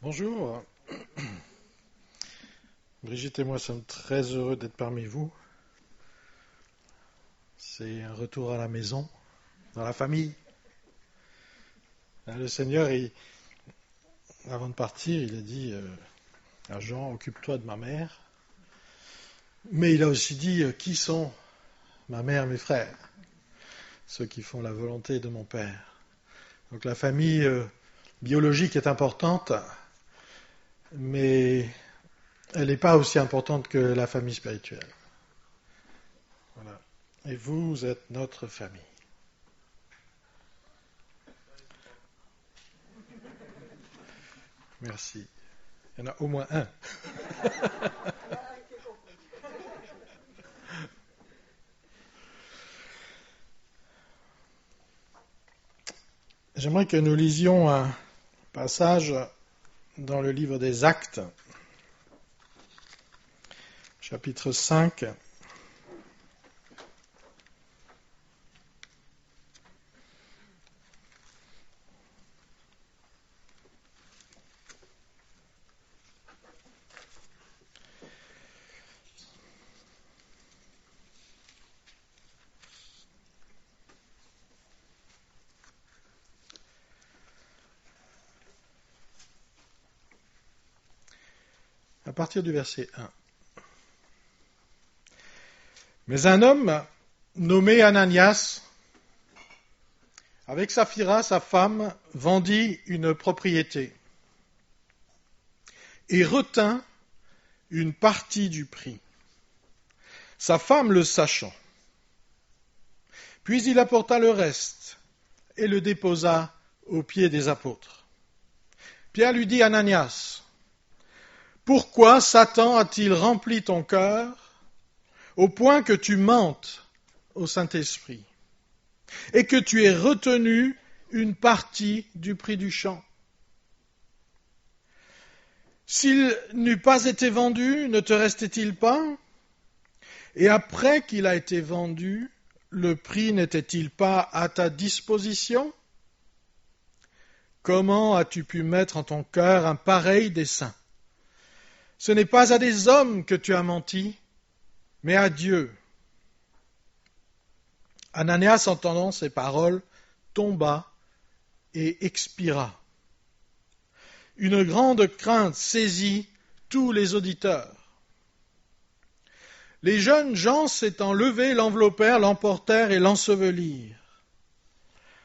Bonjour, Brigitte et moi sommes très heureux d'être parmi vous. C'est un retour à la maison, dans la famille. Le Seigneur, avant de partir, il a dit à Jean, occupe-toi de ma mère. Mais il a aussi dit, qui sont ma mère, mes frères? Ceux qui font la volonté de mon Père. Donc la famille biologique est importante, mais elle n'est pas aussi importante que la famille spirituelle. Voilà. Et vous êtes notre famille. Merci. Il y en a au moins un. J'aimerais que nous lisions un passage dans le livre des Actes, chapitre 5. À partir du verset 1. Mais un homme nommé Ananias, avec Saphira, sa femme, vendit une propriété et retint une partie du prix, sa femme le sachant. Puis il apporta le reste et le déposa aux pieds des apôtres. Pierre lui dit, Ananias, pourquoi Satan a-t-il rempli ton cœur au point que tu mentes au Saint-Esprit et que tu aies retenu une partie du prix du champ? S'il n'eût pas été vendu, ne te restait-il pas? Et après qu'il a été vendu, le prix n'était-il pas à ta disposition? Comment as-tu pu mettre en ton cœur un pareil dessein? Ce n'est pas à des hommes que tu as menti, mais à Dieu. Ananias, entendant ces paroles, tomba et expira. Une grande crainte saisit tous les auditeurs. Les jeunes gens s'étant levés, l'enveloppèrent, l'emportèrent et l'ensevelirent.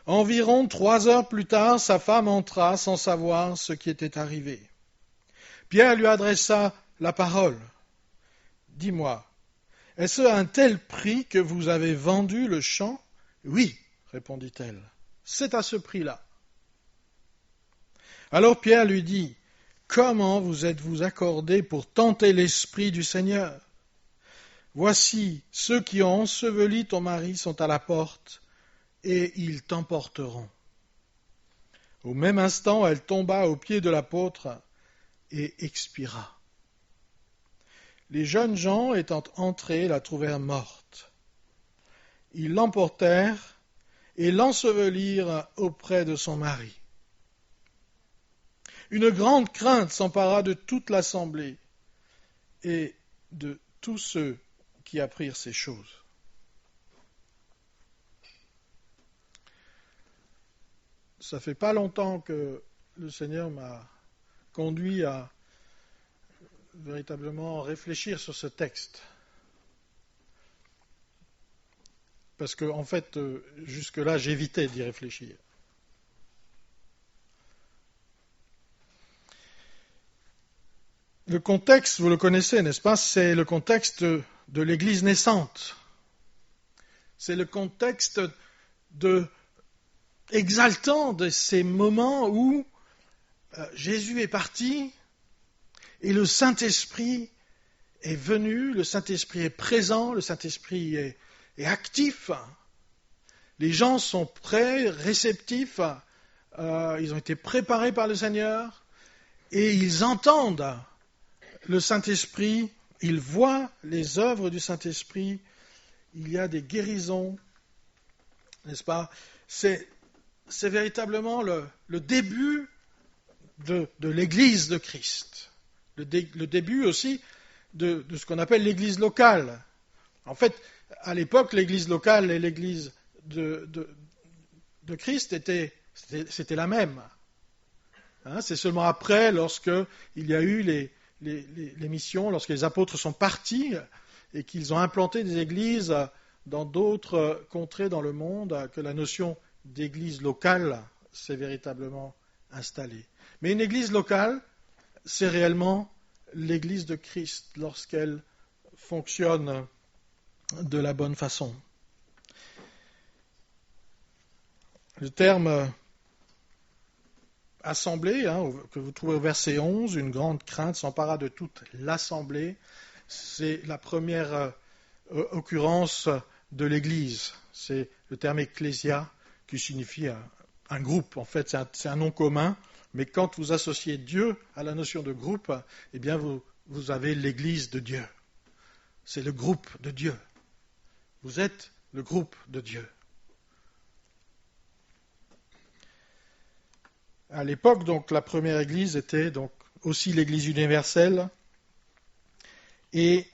Environ 3 heures plus tard, sa femme entra sans savoir ce qui était arrivé. Pierre lui adressa la parole. « Dis-moi, est-ce à un tel prix que vous avez vendu le champ? »« Oui, répondit-elle, c'est à ce prix-là. » Alors Pierre lui dit, « Comment vous êtes-vous accordés pour tenter l'Esprit du Seigneur? Voici, ceux qui ont enseveli ton mari sont à la porte, et ils t'emporteront. » Au même instant, elle tomba aux pieds de l'apôtre et expira. Les jeunes gens, étant entrés, la trouvèrent morte. Ils l'emportèrent et l'ensevelirent auprès de son mari. Une grande crainte s'empara de toute l'assemblée et de tous ceux qui apprirent ces choses. Ça fait pas longtemps que le Seigneur m'a conduit à véritablement réfléchir sur ce texte. Parce que, en fait, jusque-là, j'évitais d'y réfléchir. Le contexte, vous le connaissez, n'est-ce pas? C'est le contexte de l'Église naissante. C'est le contexte exaltant de ces moments où Jésus est parti et le Saint-Esprit est venu, le Saint-Esprit est présent, le Saint-Esprit est actif. Les gens sont prêts, réceptifs, ils ont été préparés par le Seigneur et ils entendent le Saint-Esprit, ils voient les œuvres du Saint-Esprit, il y a des guérisons, n'est-ce pas? C'est véritablement le début de l'Église de Christ. Le début aussi de ce qu'on appelle l'Église locale. En fait, à l'époque, l'Église locale et l'Église de Christ c'était la même. C'est seulement après, lorsque il y a eu les missions, lorsque les apôtres sont partis et qu'ils ont implanté des églises dans d'autres contrées dans le monde, que la notion d'église locale s'est véritablement installée. Mais une église locale, c'est réellement l'église de Christ lorsqu'elle fonctionne de la bonne façon. Le terme assemblée, que vous trouvez au verset 11, une grande crainte s'empara de toute l'assemblée. C'est la première occurrence de l'Église. C'est le terme ecclésia qui signifie un groupe. En fait, c'est un nom commun, mais quand vous associez Dieu à la notion de groupe, eh bien vous avez l'Église de Dieu. C'est le groupe de Dieu. Vous êtes le groupe de Dieu. À l'époque, donc, la première Église était donc aussi l'Église universelle, et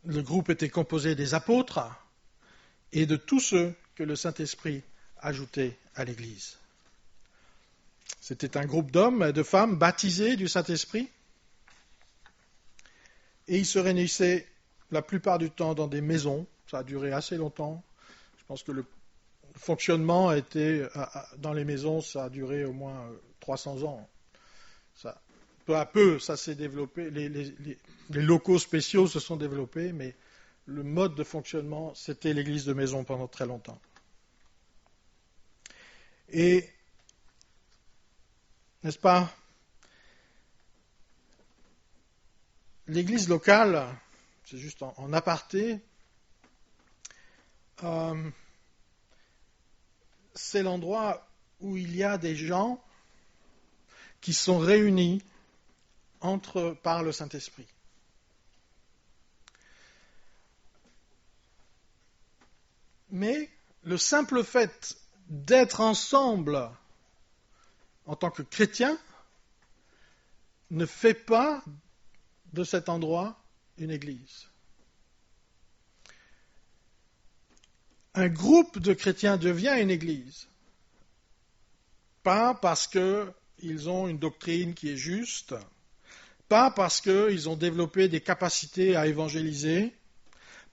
le groupe était composé des apôtres et de tous ceux que le Saint-Esprit ajoutait à l'Église. C'était un groupe d'hommes et de femmes baptisés du Saint-Esprit, et ils se réunissaient la plupart du temps dans des maisons. Ça a duré assez longtemps. Je pense que le fonctionnement était, dans les maisons, ça a duré au moins 300 ans. Peu à peu, ça s'est développé, les locaux spéciaux se sont développés, mais le mode de fonctionnement, c'était l'église de maison pendant très longtemps. Et, n'est-ce pas, l'église locale, c'est juste en aparté, c'est l'endroit où il y a des gens qui sont réunis par le Saint-Esprit. Mais le simple fait d'être ensemble en tant que chrétien ne fait pas de cet endroit une église. Un groupe de chrétiens devient une église, pas parce qu'ils ont une doctrine qui est juste, pas parce qu'ils ont développé des capacités à évangéliser,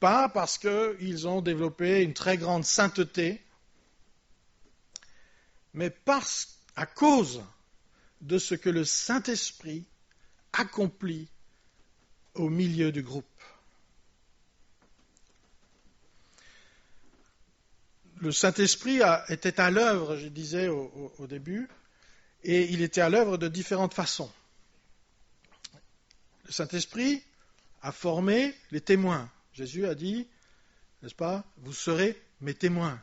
pas parce qu'ils ont développé une très grande sainteté, mais à cause de ce que le Saint-Esprit accomplit au milieu du groupe. Le Saint-Esprit était à l'œuvre, je disais au début, et il était à l'œuvre de différentes façons. Le Saint-Esprit a formé les témoins. Jésus a dit, n'est-ce pas, vous serez mes témoins.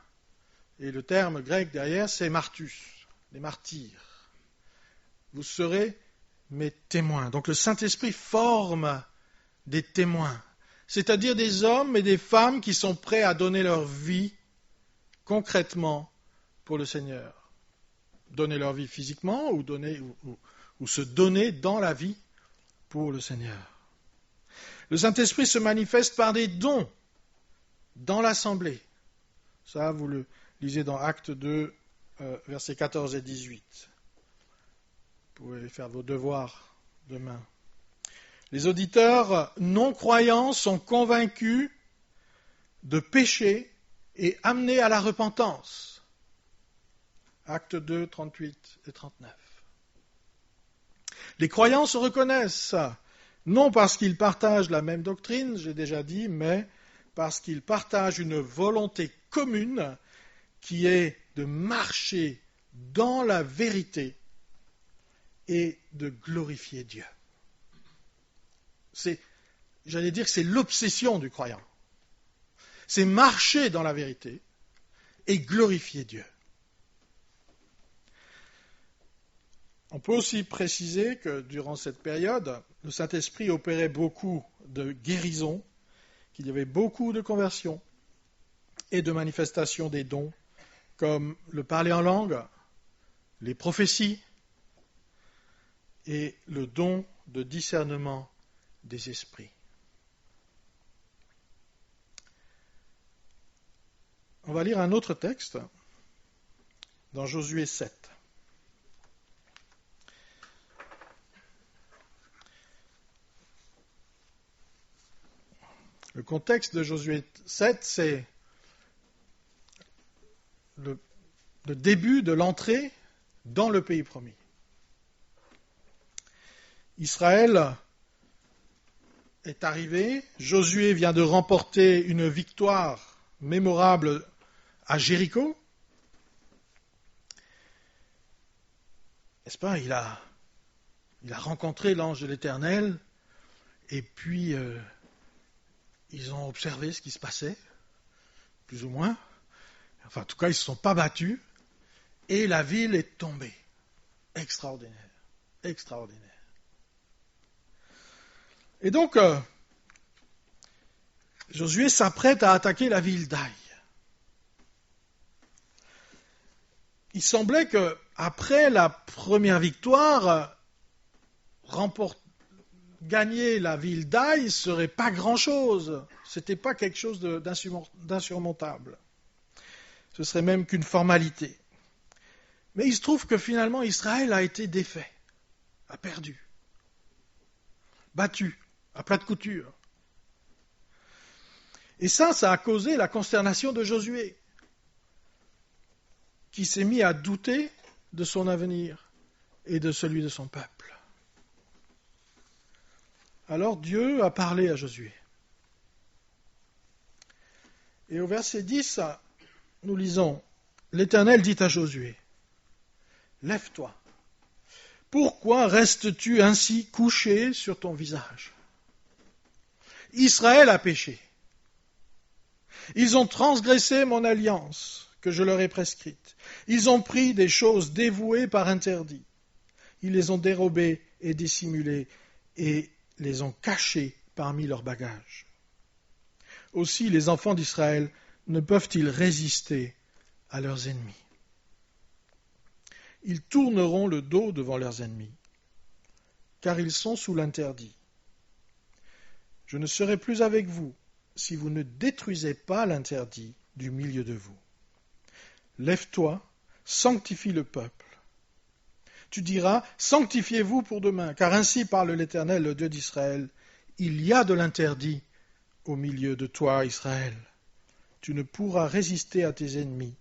Et le terme grec derrière, c'est martus, les martyrs. Vous serez mes témoins. Donc le Saint-Esprit forme des témoins, c'est-à-dire des hommes et des femmes qui sont prêts à donner leur vie concrètement pour le Seigneur. Donner leur vie physiquement ou se donner dans la vie pour le Seigneur. Le Saint-Esprit se manifeste par des dons dans l'assemblée. Ça, vous le lisez dans Actes 2, versets 14 et 18. Vous pouvez faire vos devoirs demain. Les auditeurs non-croyants sont convaincus de péché et amenés à la repentance. Actes 2, 38 et 39. Les croyants se reconnaissent, non parce qu'ils partagent la même doctrine, j'ai déjà dit, mais parce qu'ils partagent une volonté commune qui est de marcher dans la vérité et de glorifier Dieu. C'est l'obsession du croyant. C'est marcher dans la vérité et glorifier Dieu. On peut aussi préciser que durant cette période, le Saint-Esprit opérait beaucoup de guérisons, qu'il y avait beaucoup de conversions et de manifestations des dons, comme le parler en langue, les prophéties, et le don de discernement des esprits. On va lire un autre texte dans Josué 7. Le contexte de Josué 7, c'est le début de l'entrée dans le pays promis. Israël est arrivé, Josué vient de remporter une victoire mémorable à Jéricho. N'est-ce pas, il a rencontré l'ange de l'Éternel, et puis ils ont observé ce qui se passait, plus ou moins. Enfin, en tout cas, ils ne se sont pas battus, et la ville est tombée. Extraordinaire, extraordinaire. Et donc, Josué s'apprête à attaquer la ville d'Aï. Il semblait qu'après la première victoire, gagner la ville d'Aï serait pas grand-chose. C'était pas quelque chose d'insurmontable. Ce serait même qu'une formalité. Mais il se trouve que finalement Israël a été défait, a perdu, battu, à plat de couture. Et ça a causé la consternation de Josué, qui s'est mis à douter de son avenir et de celui de son peuple. Alors Dieu a parlé à Josué. Et au verset 10, nous lisons, « L'Éternel dit à Josué, « Lève-toi. Pourquoi restes-tu ainsi couché sur ton visage ? Israël a péché. Ils ont transgressé mon alliance que je leur ai prescrite. Ils ont pris des choses dévouées par interdit. Ils les ont dérobées et dissimulées et les ont cachées parmi leurs bagages. Aussi les enfants d'Israël ne peuvent-ils résister à leurs ennemis. Ils tourneront le dos devant leurs ennemis, car ils sont sous l'interdit. Je ne serai plus avec vous si vous ne détruisez pas l'interdit du milieu de vous. Lève-toi, sanctifie le peuple. Tu diras, sanctifiez-vous pour demain, car ainsi parle l'Éternel, le Dieu d'Israël. Il y a de l'interdit au milieu de toi, Israël. Tu ne pourras résister à tes ennemis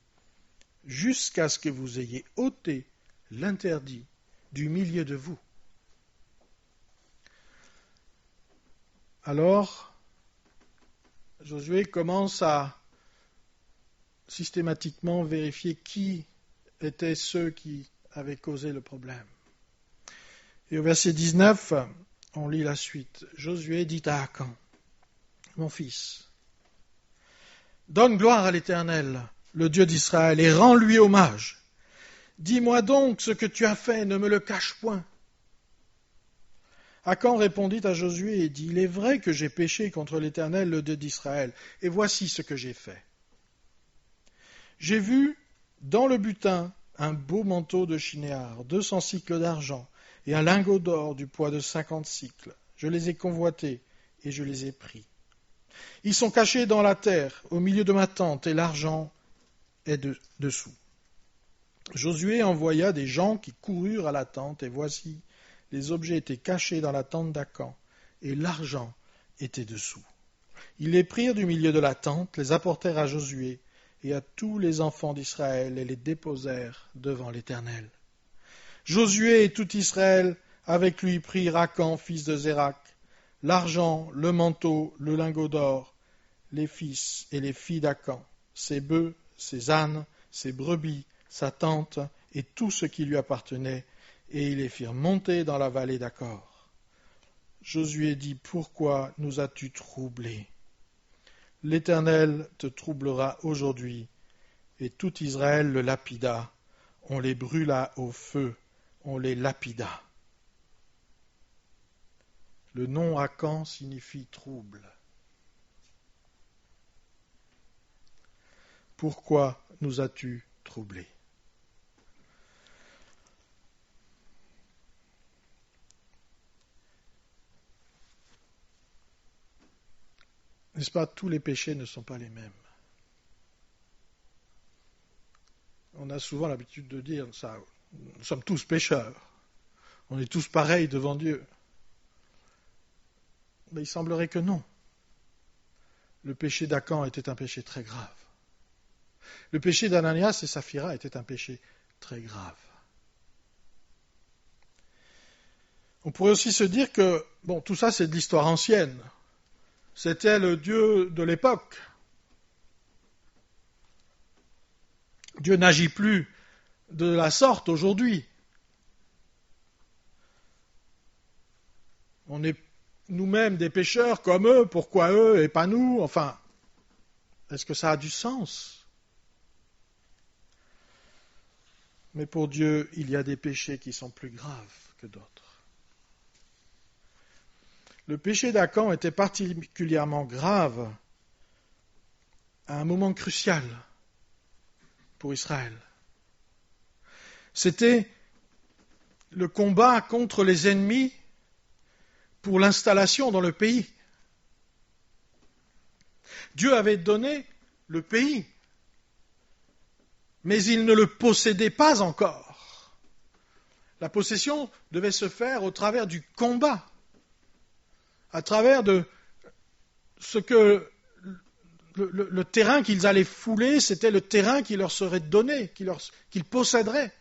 jusqu'à ce que vous ayez ôté l'interdit du milieu de vous. Alors, Josué commence à systématiquement vérifier qui étaient ceux qui avaient causé le problème. Et au verset 19, on lit la suite. Josué dit à Akan, « Mon fils, donne gloire à l'Éternel, le Dieu d'Israël, et rends-lui hommage. Dis-moi donc ce que tu as fait, ne me le cache point. » Akan répondit à Josué et dit, « Il est vrai que j'ai péché contre l'Éternel, le Dieu d'Israël, et voici ce que j'ai fait. J'ai vu dans le butin un beau manteau de chinéar, 200 cycles d'argent, et un lingot d'or du poids de 50 cycles. Je les ai convoités et je les ai pris. Ils sont cachés dans la terre, au milieu de ma tente, et l'argent est dessous. » Josué envoya des gens qui coururent à la tente, et voici, les objets étaient cachés dans la tente d'Akan, et l'argent était dessous. Ils les prirent du milieu de la tente, les apportèrent à Josué et à tous les enfants d'Israël, et les déposèrent devant l'Éternel. Josué et tout Israël avec lui prirent Akan, fils de Zérak, l'argent, le manteau, le lingot d'or, les fils et les filles d'Akan, ses bœufs, ses ânes, ses brebis, sa tente et tout ce qui lui appartenait, et ils les firent monter dans la vallée d'Achor. Josué dit, « Pourquoi nous as-tu troublés ? L'Éternel te troublera aujourd'hui. » Et tout Israël le lapida. On les brûla au feu, on les lapida. Le nom Akan signifie trouble. Pourquoi nous as-tu troublés ? N'est-ce pas, tous les péchés ne sont pas les mêmes. On a souvent l'habitude de dire ça, nous sommes tous pécheurs, on est tous pareils devant Dieu. Mais il semblerait que non. Le péché d'Acan était un péché très grave. Le péché d'Ananias et Saphira était un péché très grave. On pourrait aussi se dire que, tout ça c'est de l'histoire ancienne. C'était le Dieu de l'époque. Dieu n'agit plus de la sorte aujourd'hui. On est nous-mêmes des pécheurs comme eux, pourquoi eux et pas nous? Enfin, est-ce que ça a du sens? Mais pour Dieu, il y a des péchés qui sont plus graves que d'autres. Le péché d'Acan était particulièrement grave à un moment crucial pour Israël. C'était le combat contre les ennemis pour l'installation dans le pays. Dieu avait donné le pays, mais il ne le possédait pas encore. La possession devait se faire au travers du combat, à travers de ce que le terrain qu'ils allaient fouler, c'était le terrain qui leur serait donné, qu'ils posséderaient.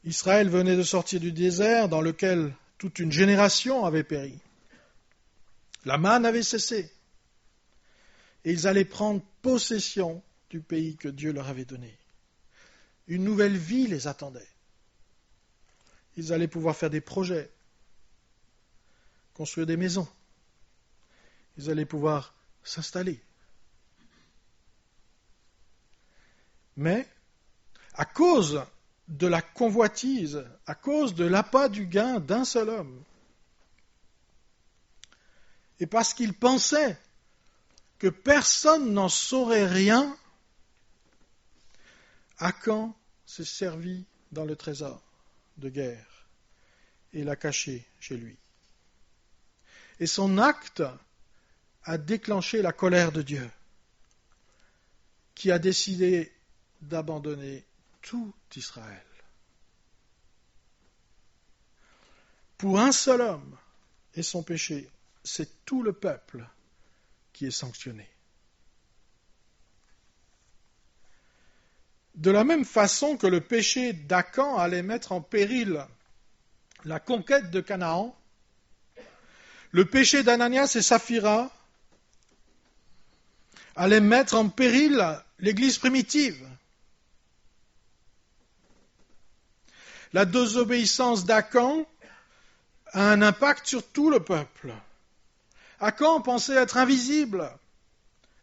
Israël venait de sortir du désert dans lequel toute une génération avait péri. La manne avait cessé. Et ils allaient prendre possession du pays que Dieu leur avait donné. Une nouvelle vie les attendait. Ils allaient pouvoir faire des projets, construire des maisons. Ils allaient pouvoir s'installer. Mais, à cause de la convoitise, à cause de l'appât du gain d'un seul homme, et parce qu'ils pensaient que personne n'en saurait rien, Acan s'est servi dans le trésor de guerre et l'a caché chez lui. Et son acte a déclenché la colère de Dieu, qui a décidé d'abandonner tout Israël. Pour un seul homme et son péché, c'est tout le peuple qui est sanctionné. De la même façon que le péché d'Acan allait mettre en péril la conquête de Canaan, le péché d'Ananias et Saphira allait mettre en péril l'Église primitive. La désobéissance d'Acan a un impact sur tout le peuple. Acan pensait être invisible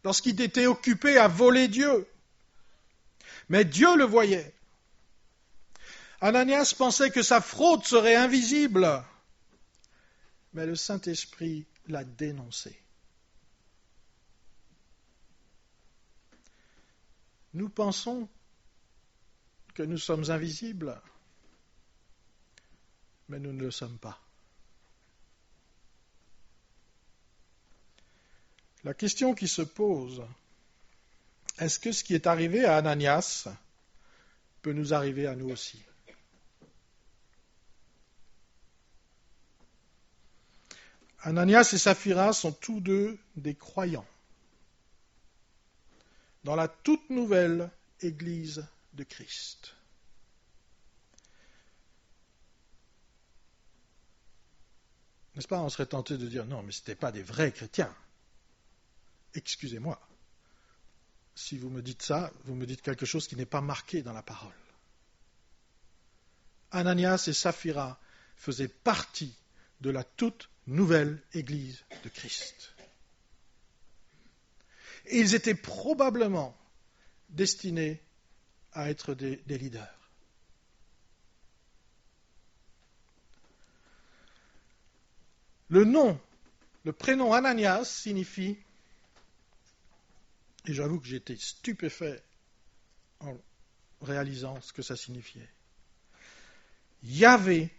lorsqu'il était occupé à voler Dieu. Mais Dieu le voyait. Ananias pensait que sa fraude serait invisible. Mais le Saint-Esprit l'a dénoncé. Nous pensons que nous sommes invisibles, mais nous ne le sommes pas. La question qui se pose, est-ce que ce qui est arrivé à Ananias peut nous arriver à nous aussi? Ananias et Saphira sont tous deux des croyants dans la toute nouvelle Église de Christ. N'est-ce pas, on serait tenté de dire, non, mais ce n'étaient pas des vrais chrétiens. Excusez-moi. Si vous me dites ça, vous me dites quelque chose qui n'est pas marqué dans la parole. Ananias et Saphira faisaient partie de la toute nouvelle Église de Christ. Et ils étaient probablement destinés à être des leaders. Le prénom Ananias signifie, et j'avoue que j'étais stupéfait en réalisant ce que ça signifiait, Yahvé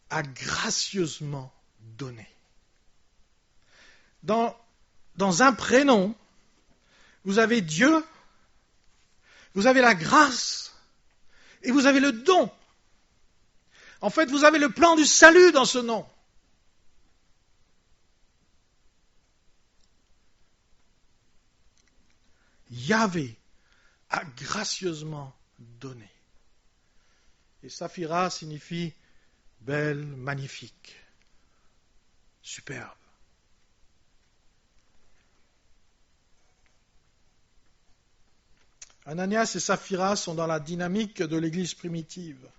a gracieusement donné. Dans un prénom, vous avez Dieu, vous avez la grâce et vous avez le don. En fait, vous avez le plan du salut dans ce nom. Yahvé a gracieusement donné. Et Saphira signifie belle, magnifique, superbe. Ananias et Saphira sont dans la dynamique de l'Église primitive.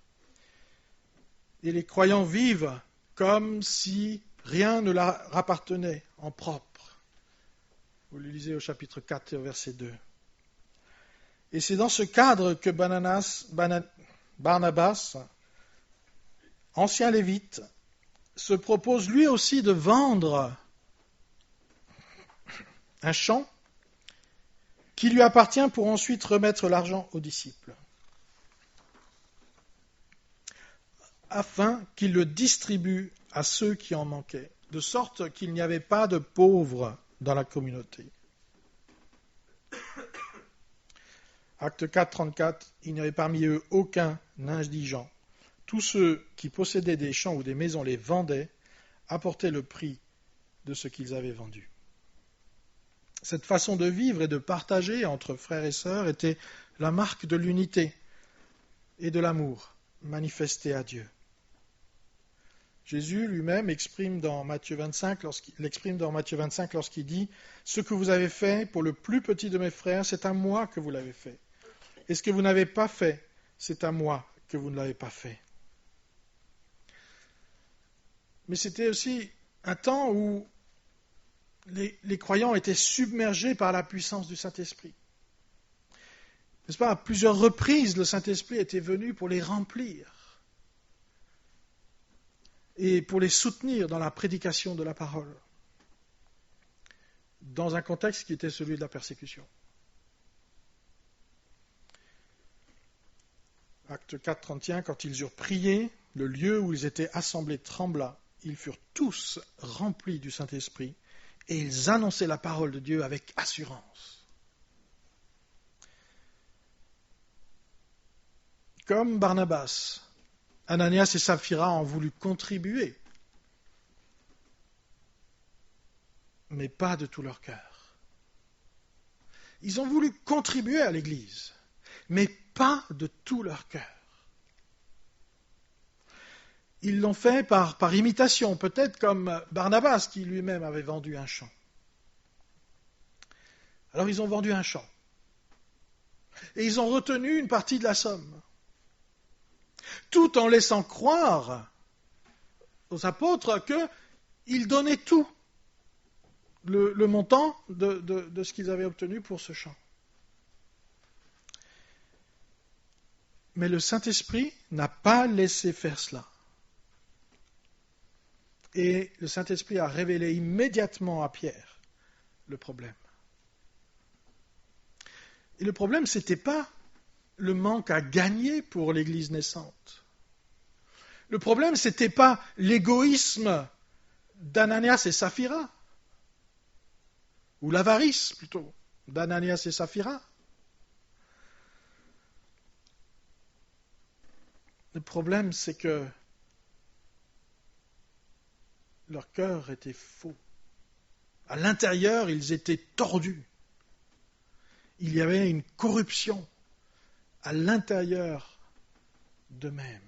Et les croyants vivent comme si rien ne leur appartenait en propre. Vous le lisez au chapitre 4, verset 2. Et c'est dans ce cadre que Barnabas, ancien lévite, se propose lui aussi de vendre un champ qui lui appartient pour ensuite remettre l'argent aux disciples, afin qu'il le distribue à ceux qui en manquaient, de sorte qu'il n'y avait pas de pauvres dans la communauté. Acte 4, 34, il n'y avait parmi eux aucun indigent. Tous ceux qui possédaient des champs ou des maisons les vendaient, apportaient le prix de ce qu'ils avaient vendu. Cette façon de vivre et de partager entre frères et sœurs était la marque de l'unité et de l'amour manifesté à Dieu. Jésus lui-même l'exprime dans Matthieu 25 lorsqu'il dit « Ce que vous avez fait pour le plus petit de mes frères, c'est à moi que vous l'avez fait. Et ce que vous n'avez pas fait, c'est à moi que vous ne l'avez pas fait. » Mais c'était aussi un temps où les croyants étaient submergés par la puissance du Saint-Esprit. N'est-ce pas? À plusieurs reprises, le Saint-Esprit était venu pour les remplir et pour les soutenir dans la prédication de la parole, dans un contexte qui était celui de la persécution. Acte 4, 31, quand ils eurent prié, le lieu où ils étaient assemblés trembla. Ils furent tous remplis du Saint-Esprit et ils annonçaient la parole de Dieu avec assurance. Comme Barnabas, Ananias et Saphira ont voulu contribuer, mais pas de tout leur cœur. Ils ont voulu contribuer à l'Église, mais pas de tout leur cœur. Ils l'ont fait par imitation, peut-être comme Barnabas qui lui-même avait vendu un champ. Alors ils ont vendu un champ. Et ils ont retenu une partie de la somme. Tout en laissant croire aux apôtres qu'ils donnaient tout, le montant de ce qu'ils avaient obtenu pour ce champ. Mais le Saint-Esprit n'a pas laissé faire cela. Et le Saint-Esprit a révélé immédiatement à Pierre le problème. Et le problème, ce n'était pas le manque à gagner pour l'Église naissante. Le problème, ce n'était pas l'égoïsme d'Ananias et Saphira, ou l'avarice plutôt d'Ananias et Saphira. Le problème, c'est que leur cœur était faux. À l'intérieur, ils étaient tordus. Il y avait une corruption à l'intérieur d'eux-mêmes.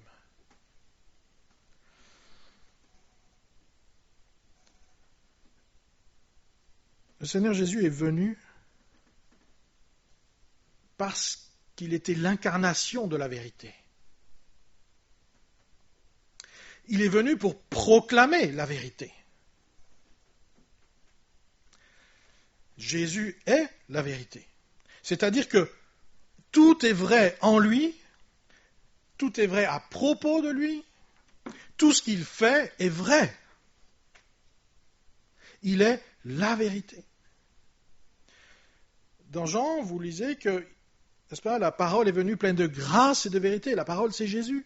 Le Seigneur Jésus est venu parce qu'il était l'incarnation de la vérité. Il est venu pour proclamer la vérité. Jésus est la vérité. C'est-à-dire que tout est vrai en lui, tout est vrai à propos de lui, tout ce qu'il fait est vrai. Il est la vérité. Dans Jean, vous lisez que, n'est-ce pas, la parole est venue pleine de grâce et de vérité. La parole, c'est Jésus.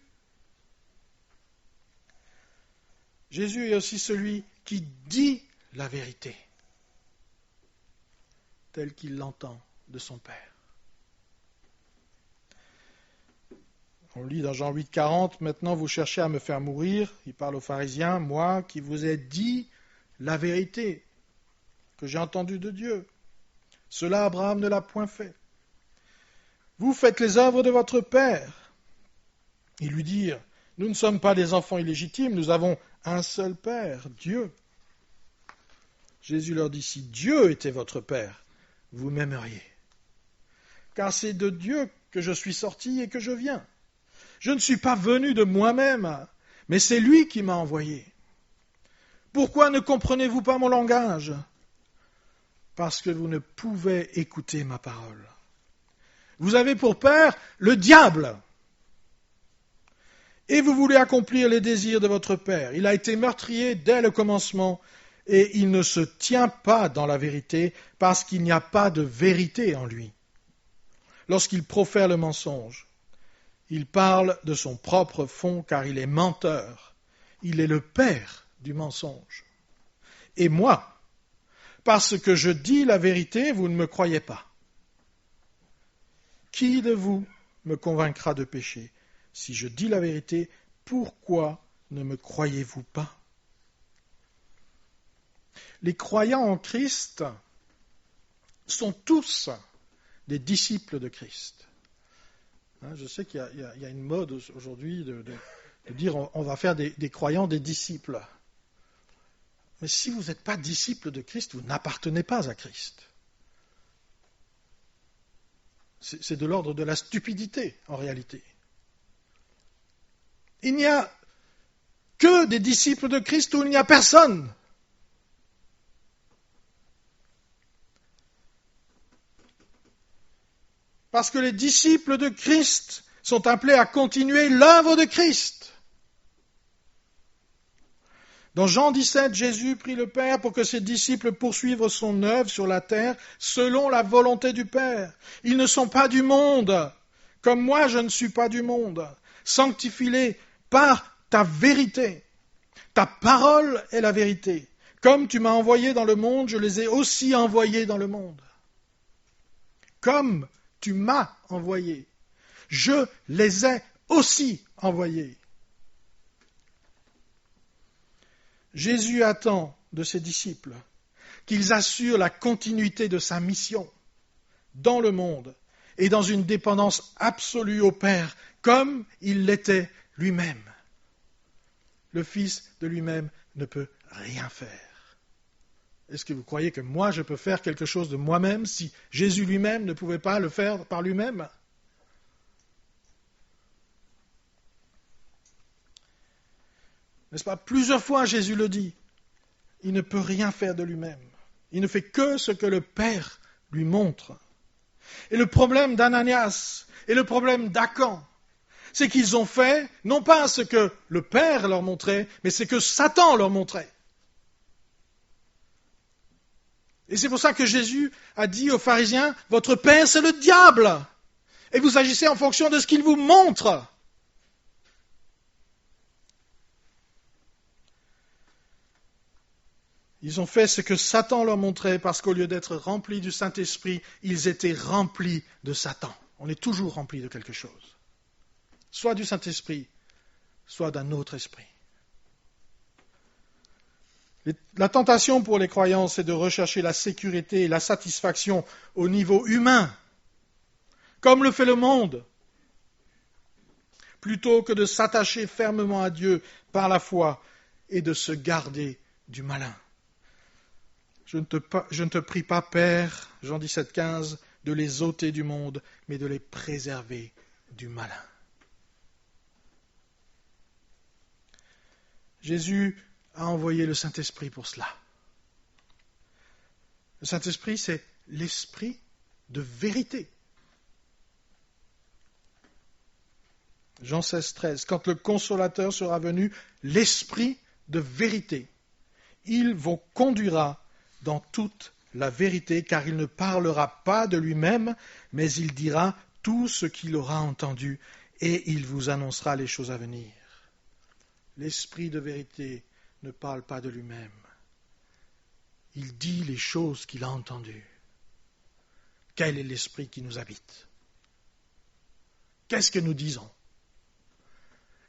Jésus est aussi celui qui dit la vérité. tel qu'il l'entend de son Père. On lit dans Jean 8, 40, « Maintenant vous cherchez à me faire mourir. » Il parle aux pharisiens, « Moi qui vous ai dit la vérité que j'ai entendue de Dieu. Cela, Abraham ne l'a point fait. Vous faites les œuvres de votre Père. » Ils lui dirent, « Nous ne sommes pas des enfants illégitimes, nous avons un seul Père, Dieu. » Jésus leur dit, « Si Dieu était votre Père, vous m'aimeriez. Car c'est de Dieu que je suis sorti et que je viens. Je ne suis pas venu de moi-même, mais c'est lui qui m'a envoyé. Pourquoi ne comprenez-vous pas mon langage ? Parce que vous ne pouvez écouter ma parole. Vous avez pour père le diable, et vous voulez accomplir les désirs de votre père. Il a été meurtrier dès le commencement, et il ne se tient pas dans la vérité, parce qu'il n'y a pas de vérité en lui. Lorsqu'il profère le mensonge, il parle de son propre fond, car il est menteur. Il est le père du mensonge. Et moi, parce que je dis la vérité, vous ne me croyez pas. Qui de vous me convaincra de péché ? Si je dis la vérité, pourquoi ne me croyez-vous pas ? Les croyants en Christ sont tous des disciples de Christ. Je sais qu'il y a une mode aujourd'hui de dire on va faire des croyants des disciples. Mais si vous n'êtes pas disciple de Christ, vous n'appartenez pas à Christ. C'est de l'ordre de la stupidité, en réalité. Il n'y a que des disciples de Christ où il n'y a personne. Parce que les disciples de Christ sont appelés à continuer l'œuvre de Christ. Dans Jean 17, Jésus prie le Père pour que ses disciples poursuivent son œuvre sur la terre selon la volonté du Père. Ils ne sont pas du monde, comme moi je ne suis pas du monde. Sanctifie-les par ta vérité. Ta parole est la vérité. Comme tu m'as envoyé dans le monde, je les ai aussi envoyés dans le monde. Comme tu m'as envoyé, je les ai aussi envoyés. Jésus attend de ses disciples qu'ils assurent la continuité de sa mission dans le monde et dans une dépendance absolue au Père, comme il l'était lui-même. Le Fils de lui-même ne peut rien faire. Est-ce que vous croyez que moi je peux faire quelque chose de moi-même si Jésus lui-même ne pouvait pas le faire par lui-même ? N'est-ce pas ? Plusieurs fois Jésus le dit. Il ne peut rien faire de lui-même. Il ne fait que ce que le Père lui montre. Et le problème d'Ananias et le problème d'Akan, c'est qu'ils ont fait non pas ce que le Père leur montrait, mais ce que Satan leur montrait. Et c'est pour ça que Jésus a dit aux pharisiens, « Votre père, c'est le diable, et vous agissez en fonction de ce qu'il vous montre. » Ils ont fait ce que Satan leur montrait, parce qu'au lieu d'être remplis du Saint-Esprit, ils étaient remplis de Satan. On est toujours remplis de quelque chose. Soit du Saint-Esprit, soit d'un autre esprit. La tentation pour les croyants, c'est de rechercher la sécurité et la satisfaction au niveau humain, comme le fait le monde, plutôt que de s'attacher fermement à Dieu par la foi et de se garder du malin. Je ne te prie pas, Père, Jean 17, 15, de les ôter du monde, mais de les préserver du malin. Jésus a envoyé le Saint-Esprit pour cela. Le Saint-Esprit, c'est l'esprit de vérité. Jean 16, 13. Quand le Consolateur sera venu, l'esprit de vérité, il vous conduira dans toute la vérité, car il ne parlera pas de lui-même, mais il dira tout ce qu'il aura entendu, et il vous annoncera les choses à venir. L'esprit de vérité ne parle pas de lui-même. Il dit les choses qu'il a entendues. quel est l'esprit qui nous habite? Qu'est-ce que nous disons?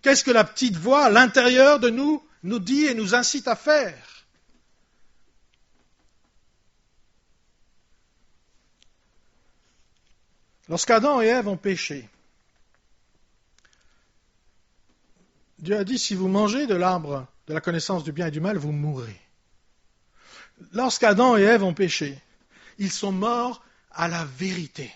Qu'est-ce que la petite voix à l'intérieur de nous dit et nous incite à faire? Lorsqu'Adam et Ève ont péché, Dieu a dit, si vous mangez de l'arbre de la connaissance du bien et du mal, vous mourrez. Lorsqu'Adam et Ève ont péché, ils sont morts à la vérité.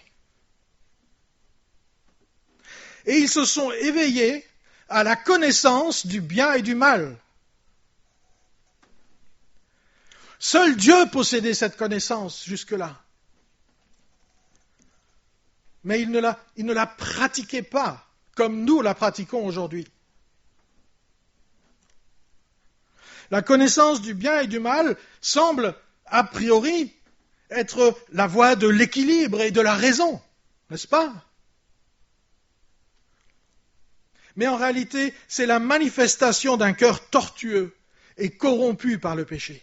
Et ils se sont éveillés à la connaissance du bien et du mal. Seul Dieu possédait cette connaissance jusque-là. Mais il ne la pratiquait pas comme nous la pratiquons aujourd'hui. La connaissance du bien et du mal semble, a priori, être la voie de l'équilibre et de la raison, n'est-ce pas? Mais en réalité, c'est la manifestation d'un cœur tortueux et corrompu par le péché.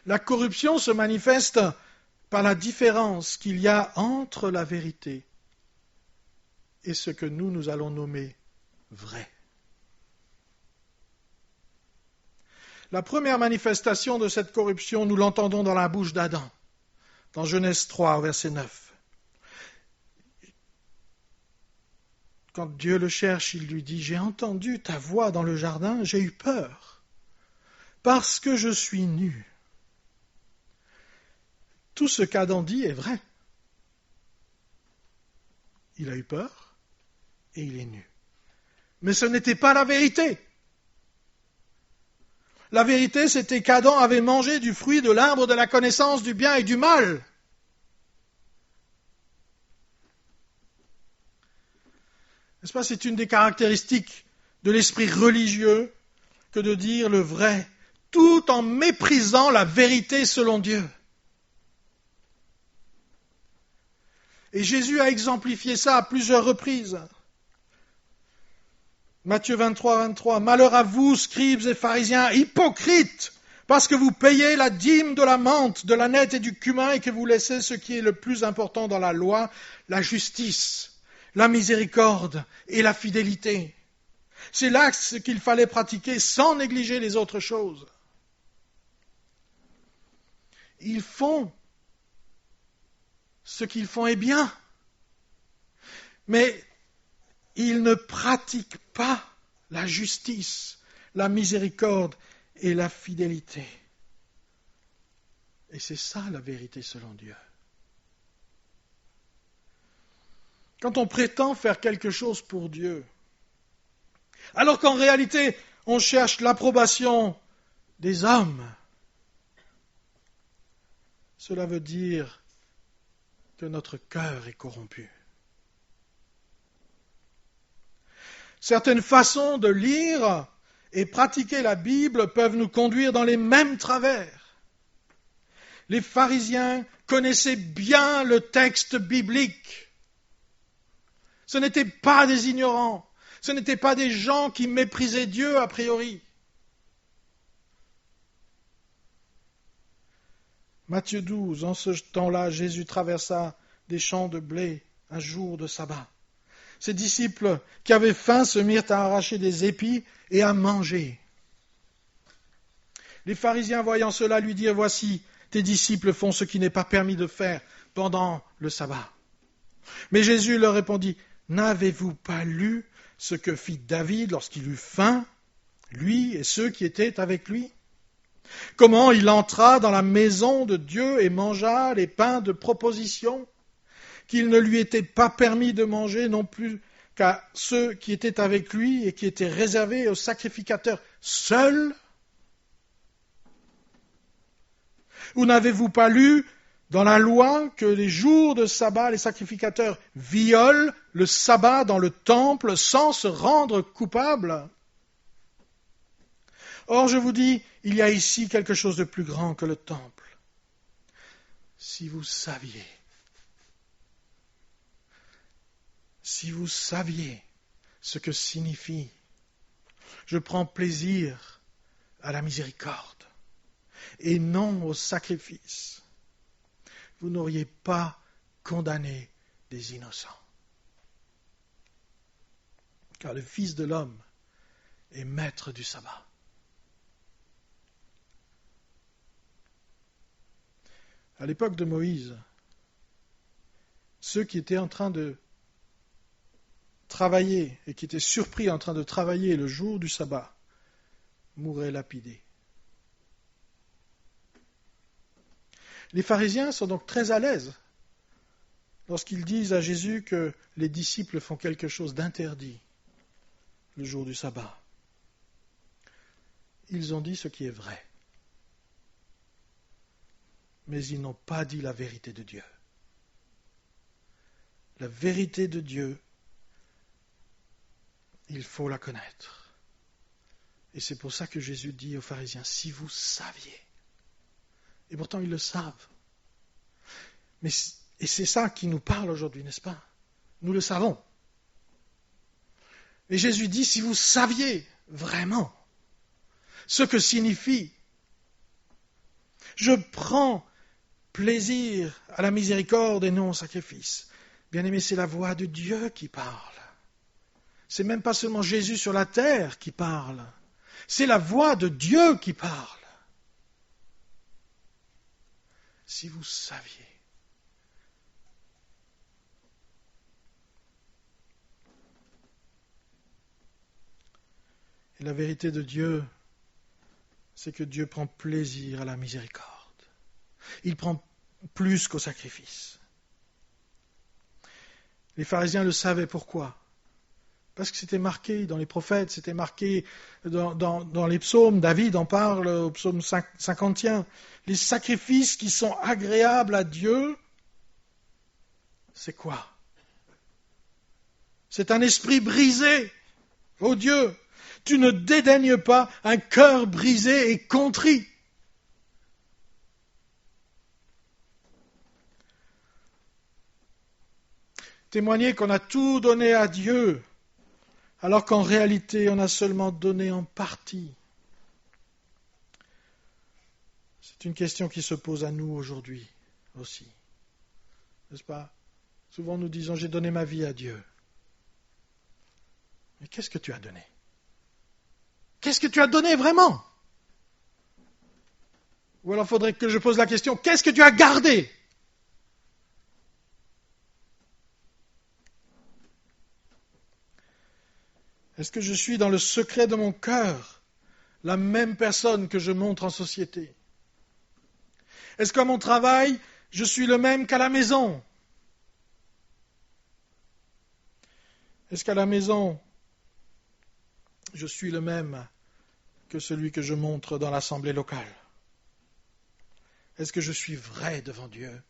La corruption se manifeste par la différence qu'il y a entre la vérité et ce que nous allons nommer vrai. La première manifestation de cette corruption, nous l'entendons dans la bouche d'Adam, dans Genèse 3, verset 9. Quand Dieu le cherche, il lui dit, « J'ai entendu ta voix dans le jardin, j'ai eu peur, parce que je suis nu. » Tout ce qu'Adam dit est vrai. Il a eu peur et il est nu. Mais ce n'était pas la vérité. La vérité, c'était qu'Adam avait mangé du fruit de l'arbre de la connaissance du bien et du mal. N'est-ce pas, c'est une des caractéristiques de l'esprit religieux que de dire le vrai, tout en méprisant la vérité selon Dieu. Et Jésus a exemplifié ça à plusieurs reprises. Matthieu 23. Malheur à vous, scribes et pharisiens, hypocrites, parce que vous payez la dîme de la menthe, de l'âneth et du cumin, et que vous laissez ce qui est le plus important dans la loi, la justice, la miséricorde et la fidélité. C'est là ce qu'il fallait pratiquer sans négliger les autres choses. Ils font ce qu'ils font est bien, mais ils ne pratiquent pas la justice, la miséricorde et la fidélité. Et c'est ça la vérité selon Dieu. Quand on prétend faire quelque chose pour Dieu, alors qu'en réalité on cherche l'approbation des hommes, cela veut dire que notre cœur est corrompu. Certaines façons de lire et pratiquer la Bible peuvent nous conduire dans les mêmes travers. Les pharisiens connaissaient bien le texte biblique. Ce n'étaient pas des ignorants, ce n'étaient pas des gens qui méprisaient Dieu a priori. Matthieu 12, en ce temps-là, Jésus traversa des champs de blé un jour de sabbat. Ses disciples qui avaient faim se mirent à arracher des épis et à manger. Les pharisiens, voyant cela, lui dirent, « Voici, tes disciples font ce qui n'est pas permis de faire pendant le sabbat. » Mais Jésus leur répondit, « N'avez-vous pas lu ce que fit David lorsqu'il eut faim, lui et ceux qui étaient avec lui ? Comment il entra dans la maison de Dieu et mangea les pains de proposition, qu'il ne lui était pas permis de manger non plus qu'à ceux qui étaient avec lui et qui étaient réservés aux sacrificateurs seuls ? Ou n'avez-vous pas lu dans la loi que les jours de sabbat, les sacrificateurs violent le sabbat dans le temple sans se rendre coupables ? Or, je vous dis, il y a ici quelque chose de plus grand que le temple. Si vous saviez ce que signifie « je prends plaisir à la miséricorde et non au sacrifice », vous n'auriez pas condamné des innocents. Car le Fils de l'homme est maître du sabbat. À l'époque de Moïse, ceux qui étaient en train de travailler et qui étaient surpris en train de travailler le jour du sabbat mouraient lapidés. Les pharisiens sont donc très à l'aise lorsqu'ils disent à Jésus que les disciples font quelque chose d'interdit le jour du sabbat. Ils ont dit ce qui est vrai, mais ils n'ont pas dit la vérité de Dieu. La vérité de Dieu, il faut la connaître. Et c'est pour ça que Jésus dit aux pharisiens, si vous saviez, et pourtant ils le savent. Et c'est ça qui nous parle aujourd'hui, n'est-ce pas? Nous le savons. Et Jésus dit, si vous saviez vraiment ce que signifie je prends plaisir à la miséricorde et non au sacrifice. Bien-aimé, c'est la voix de Dieu qui parle. C'est même pas seulement Jésus sur la terre qui parle. C'est la voix de Dieu qui parle. Si vous saviez. Et la vérité de Dieu, c'est que Dieu prend plaisir à la miséricorde. Il prend plus qu'au sacrifice. Les pharisiens le savaient pourquoi? Parce que c'était marqué dans les prophètes, c'était marqué dans les psaumes. David en parle au psaume 50. Les sacrifices qui sont agréables à Dieu, c'est quoi? C'est un esprit brisé. Ô Dieu, tu ne dédaignes pas un cœur brisé et contrit. Témoigner qu'on a tout donné à Dieu, alors qu'en réalité, on a seulement donné en partie. C'est une question qui se pose à nous aujourd'hui aussi. N'est-ce pas? Souvent nous disons, j'ai donné ma vie à Dieu. Mais qu'est-ce que tu as donné? Qu'est-ce que tu as donné vraiment? Ou alors faudrait que je pose la question, qu'est-ce que tu as gardé? Est-ce que je suis dans le secret de mon cœur la même personne que je montre en société? Est-ce qu'à mon travail, je suis le même qu'à la maison? Est-ce qu'à la maison, je suis le même que celui que je montre dans l'assemblée locale? Est-ce que je suis vrai devant Dieu?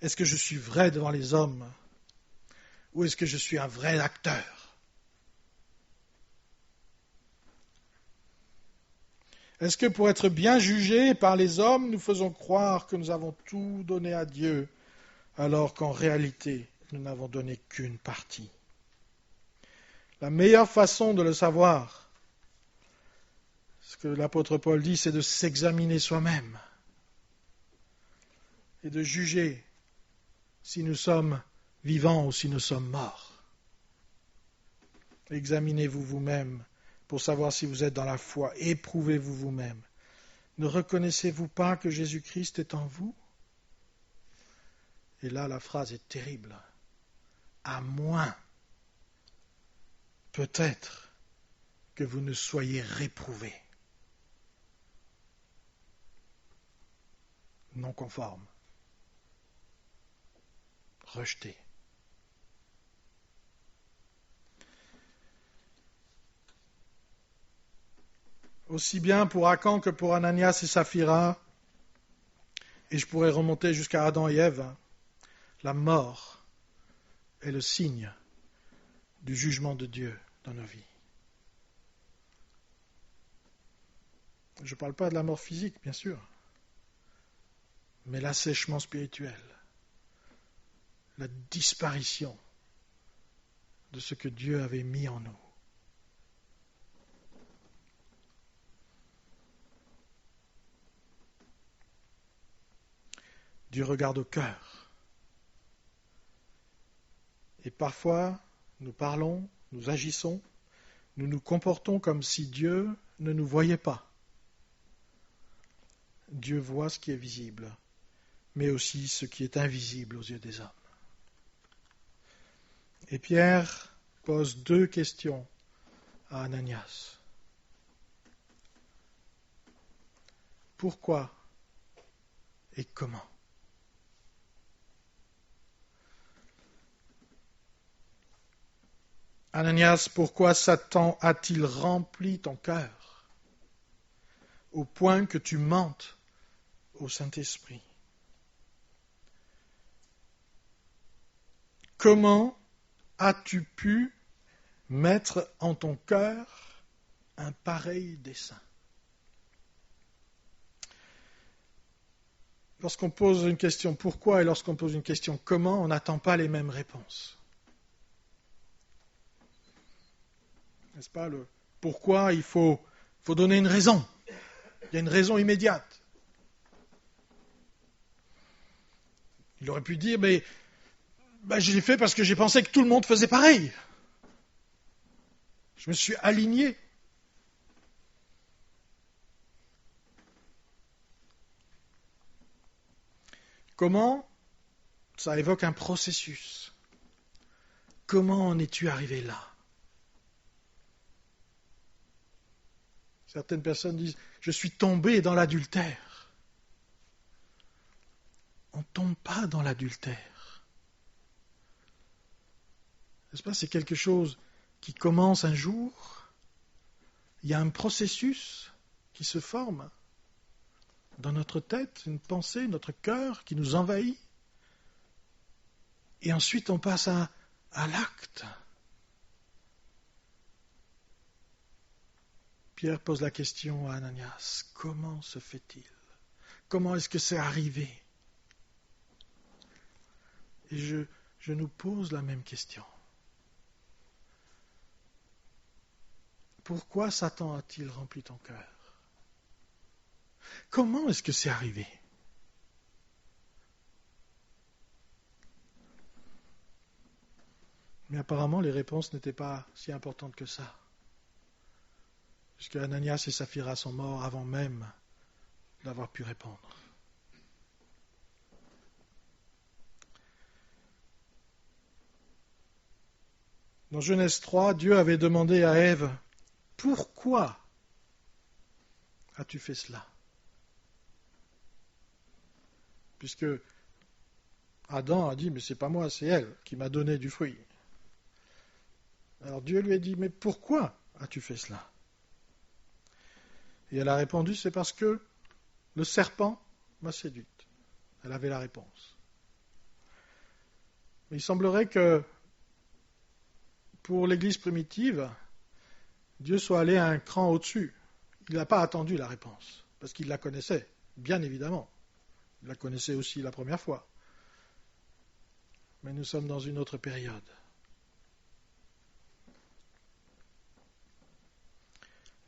Est-ce que je suis vrai devant les hommes? Ou est-ce que je suis un vrai acteur? Est-ce que pour être bien jugés par les hommes, nous faisons croire que nous avons tout donné à Dieu, alors qu'en réalité, nous n'avons donné qu'une partie? La meilleure façon de le savoir, ce que l'apôtre Paul dit, c'est de s'examiner soi-même et de juger si nous sommes vivants ou si nous sommes morts. Examinez-vous vous-même pour savoir si vous êtes dans la foi. Éprouvez-vous vous-même. Ne reconnaissez-vous pas que Jésus-Christ est en vous? Et là, la phrase est terrible. À moins, peut-être, que vous ne soyez réprouvés, non conformes, rejetés. Aussi bien pour Achan que pour Ananias et Saphira, et je pourrais remonter jusqu'à Adam et Ève, la mort est le signe du jugement de Dieu dans nos vies. Je ne parle pas de la mort physique, bien sûr, mais l'assèchement spirituel, la disparition de ce que Dieu avait mis en nous. Dieu regarde au cœur. Et parfois, nous parlons, nous agissons, nous nous comportons comme si Dieu ne nous voyait pas. Dieu voit ce qui est visible, mais aussi ce qui est invisible aux yeux des hommes. Et Pierre pose 2 questions à Ananias. Pourquoi et comment? Ananias, pourquoi Satan a-t-il rempli ton cœur au point que tu mentes au Saint-Esprit? Comment as-tu pu mettre en ton cœur un pareil dessein? Lorsqu'on pose une question pourquoi et lorsqu'on pose une question comment, on n'attend pas les mêmes réponses. N'est-ce pas? Le pourquoi, il faut donner une raison. Il y a une raison immédiate. Il aurait pu dire, mais je l'ai fait parce que j'ai pensé que tout le monde faisait pareil. Je me suis aligné. Comment? Ça évoque un processus. Comment en es-tu arrivé là? Certaines personnes disent, je suis tombé dans l'adultère. On ne tombe pas dans l'adultère. N'est-ce pas? C'est quelque chose qui commence un jour. Il y a un processus qui se forme dans notre tête, une pensée, notre cœur qui nous envahit. Et ensuite on passe à l'acte. Pierre pose la question à Ananias, comment se fait-il? Comment est-ce que c'est arrivé? Et je nous pose la même question. Pourquoi Satan a-t-il rempli ton cœur? Comment est-ce que c'est arrivé? Mais apparemment, les réponses n'étaient pas si importantes que ça. Puisque Ananias et Saphira sont morts avant même d'avoir pu répondre. Dans Genèse 3, Dieu avait demandé à Ève, « Pourquoi as-tu fait cela ?» Puisque Adam a dit, « Mais c'est pas moi, c'est elle qui m'a donné du fruit. » Alors Dieu lui a dit, « Mais pourquoi as-tu fait cela ?» Et elle a répondu, « C'est parce que le serpent m'a séduite. » Elle avait la réponse. Mais il semblerait que pour l'Église primitive, Dieu soit allé un cran au-dessus. Il n'a pas attendu la réponse, parce qu'il la connaissait, bien évidemment. Il la connaissait aussi la première fois. Mais nous sommes dans une autre période.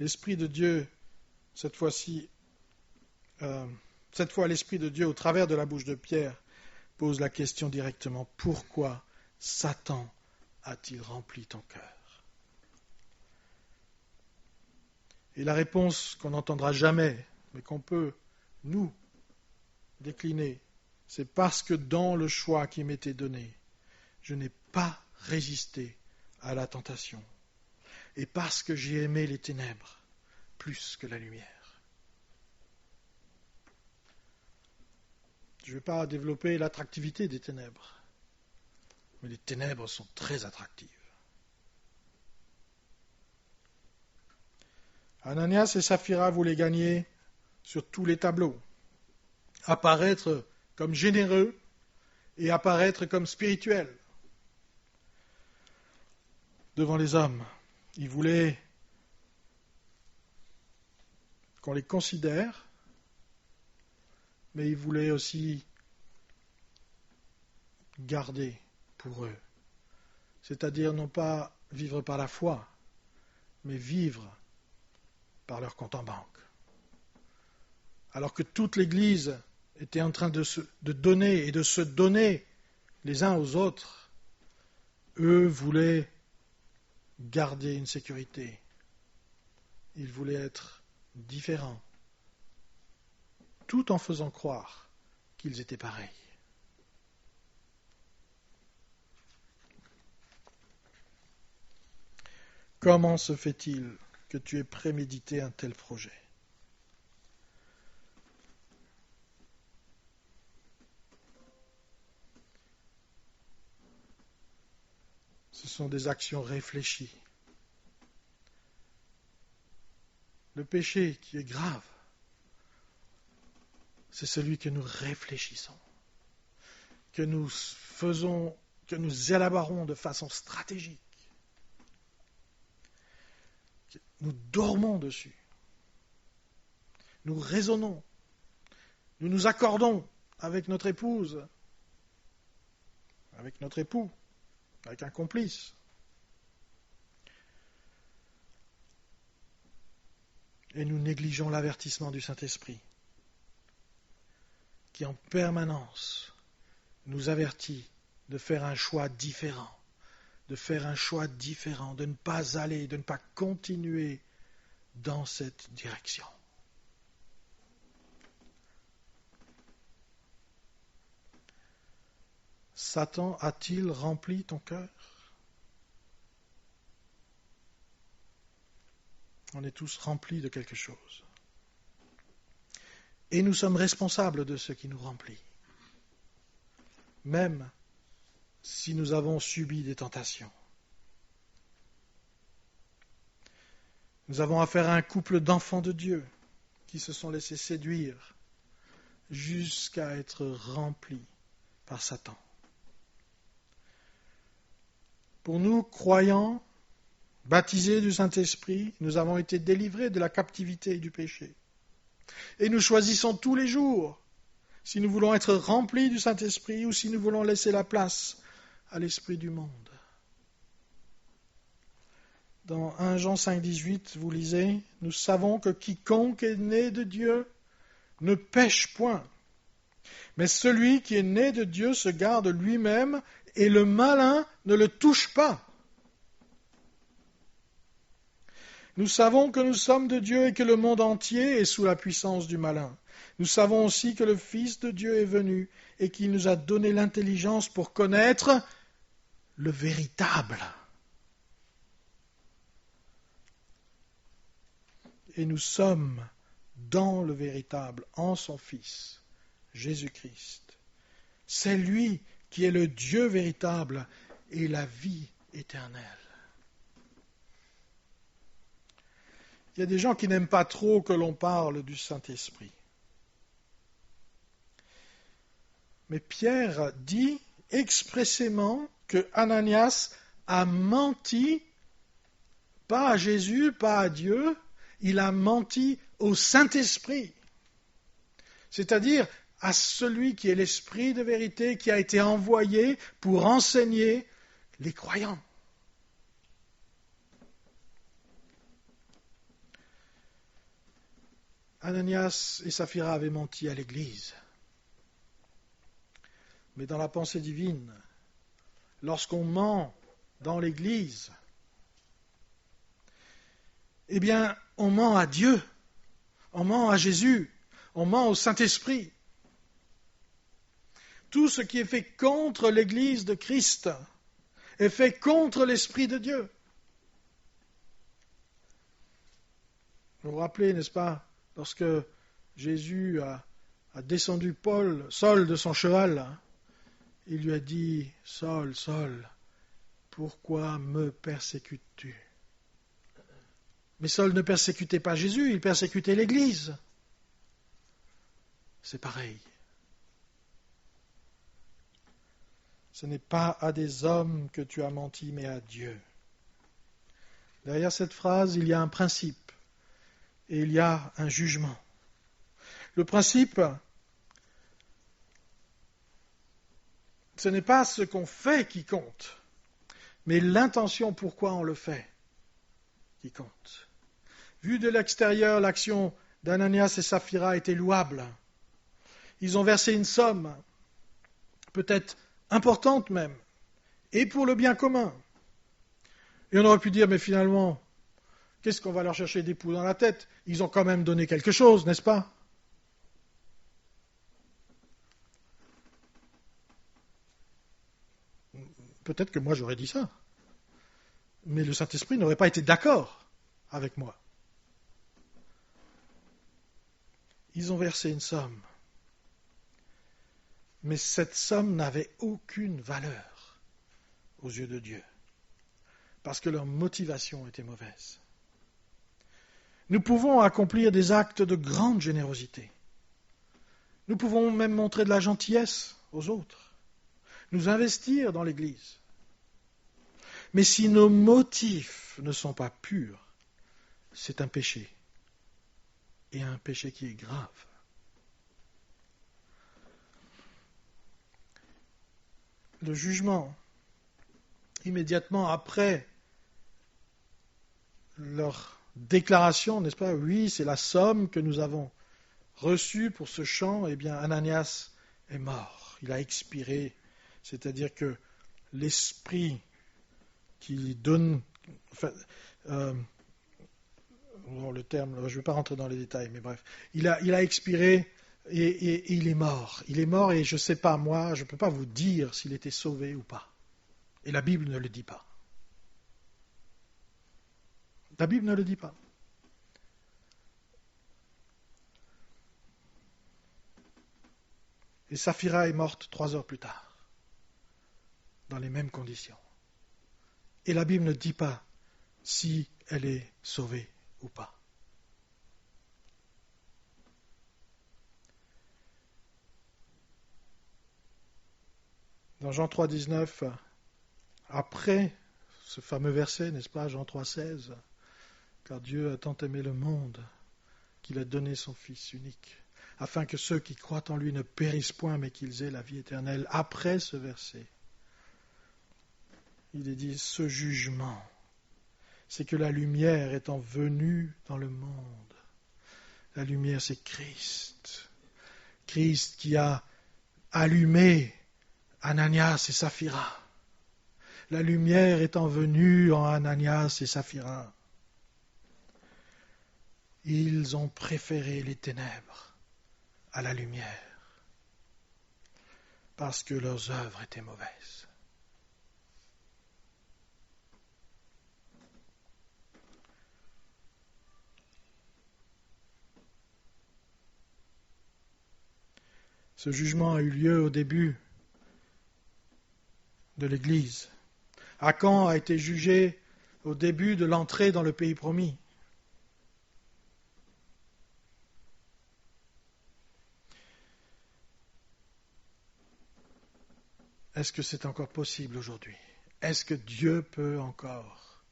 L'Esprit de Dieu, cette fois l'Esprit de Dieu, au travers de la bouche de Pierre, pose la question directement, pourquoi Satan a-t-il rempli ton cœur? Et la réponse qu'on n'entendra jamais, mais qu'on peut, nous, décliner, c'est parce que dans le choix qui m'était donné, je n'ai pas résisté à la tentation. Et parce que j'ai aimé les ténèbres plus que la lumière. Je ne vais pas développer l'attractivité des ténèbres, mais les ténèbres sont très attractives. Ananias et Saphira voulaient gagner sur tous les tableaux, apparaître comme généreux et apparaître comme spirituels devant les hommes. Ils voulaient qu'on les considère, mais ils voulaient aussi garder pour eux. C'est-à-dire non pas vivre par la foi, mais vivre par leur compte en banque. Alors que toute l'Église étaient en train de donner et de se donner les uns aux autres, eux voulaient garder une sécurité. Ils voulaient être différents, tout en faisant croire qu'ils étaient pareils. Comment se fait-il que tu aies prémédité un tel projet ? Ce sont des actions réfléchies. Le péché qui est grave, c'est celui que nous réfléchissons, que nous faisons, que nous élaborons de façon stratégique. Nous dormons dessus. Nous raisonnons. Nous nous accordons avec notre épouse, avec notre époux, avec un complice. Et nous négligeons l'avertissement du Saint-Esprit, qui en permanence nous avertit de faire un choix différent, de ne pas aller, de ne pas continuer dans cette direction. Satan a-t-il rempli ton cœur ? On est tous remplis de quelque chose. Et nous sommes responsables de ce qui nous remplit, même si nous avons subi des tentations. Nous avons affaire à un couple d'enfants de Dieu qui se sont laissés séduire jusqu'à être remplis par Satan. Pour nous, croyants, baptisés du Saint-Esprit, nous avons été délivrés de la captivité du péché. Et nous choisissons tous les jours si nous voulons être remplis du Saint-Esprit ou si nous voulons laisser la place à l'esprit du monde. Dans 1 Jean 5, 18, vous lisez, « Nous savons que quiconque est né de Dieu ne pêche point. Mais celui qui est né de Dieu se garde lui-même et le malin ne le touche pas. Nous savons que nous sommes de Dieu et que le monde entier est sous la puissance du malin. Nous savons aussi que le Fils de Dieu est venu et qu'il nous a donné l'intelligence pour connaître le véritable. Et nous sommes dans le véritable, en son Fils, Jésus-Christ. C'est lui qui est le Dieu véritable et la vie éternelle. Il y a des gens qui n'aiment pas trop que l'on parle du Saint-Esprit. Mais Pierre dit expressément que Ananias a menti, pas à Jésus, pas à Dieu, il a menti au Saint-Esprit, c'est-à-dire à celui qui est l'Esprit de vérité qui a été envoyé pour enseigner les croyants. Ananias et Saphira avaient menti à l'Église. Mais dans la pensée divine, lorsqu'on ment dans l'Église, eh bien, on ment à Dieu, on ment à Jésus, on ment au Saint-Esprit. Tout ce qui est fait contre l'Église de Christ est fait contre l'Esprit de Dieu. Vous vous rappelez, n'est-ce pas, lorsque Jésus a descendu Saul de son cheval, il lui a dit, « Saul, Saul, pourquoi me persécutes-tu » Mais Saul ne persécutait pas Jésus, il persécutait l'Église. C'est pareil. Ce n'est pas à des hommes que tu as menti, mais à Dieu. Derrière cette phrase, il y a un principe et il y a un jugement. Le principe, ce n'est pas ce qu'on fait qui compte, mais l'intention pourquoi on le fait qui compte. Vu de l'extérieur, l'action d'Ananias et Saphira était louable. Ils ont versé une somme, peut-être importante même, et pour le bien commun. Et on aurait pu dire, mais finalement, qu'est-ce qu'on va leur chercher des poux dans la tête? Ils ont quand même donné quelque chose, n'est-ce pas? Peut-être que moi j'aurais dit ça. Mais le Saint-Esprit n'aurait pas été d'accord avec moi. Ils ont versé une somme. Mais cette somme n'avait aucune valeur aux yeux de Dieu. Parce que leur motivation était mauvaise. Nous pouvons accomplir des actes de grande générosité. Nous pouvons même montrer de la gentillesse aux autres. Nous investir dans l'Église. Mais si nos motifs ne sont pas purs, c'est un péché. Et un péché qui est grave. Le jugement, immédiatement après leur déclaration, n'est-ce pas? Oui, c'est la somme que nous avons reçue pour ce champ. Eh bien, Ananias est mort. Il a expiré. C'est-à-dire que l'esprit qui donne... Enfin, le terme, je ne vais pas rentrer dans les détails, mais bref. Il a expiré et il est mort. Il est mort et je ne sais pas, moi, je ne peux pas vous dire s'il était sauvé ou pas. Et la Bible ne le dit pas. La Bible ne le dit pas. Et Saphira est morte 3 heures plus tard, dans les mêmes conditions. Et la Bible ne dit pas si elle est sauvée ou pas. Dans Jean 3,19, après ce fameux verset, n'est-ce pas, Jean 3,16, car Dieu a tant aimé le monde qu'il a donné son Fils unique, afin que ceux qui croient en lui ne périssent point, mais qu'ils aient la vie éternelle. Après ce verset, il est dit, ce jugement, c'est que la lumière étant venue dans le monde, la lumière c'est Christ. Christ qui a allumé Ananias et Saphira. La lumière étant venue en Ananias et Saphira. Ils ont préféré les ténèbres à la lumière parce que leurs œuvres étaient mauvaises. Ce jugement a eu lieu au début de l'Église. Akan a été jugé au début de l'entrée dans le pays promis. Est-ce que c'est encore possible aujourd'hui? Est-ce que Dieu peut encore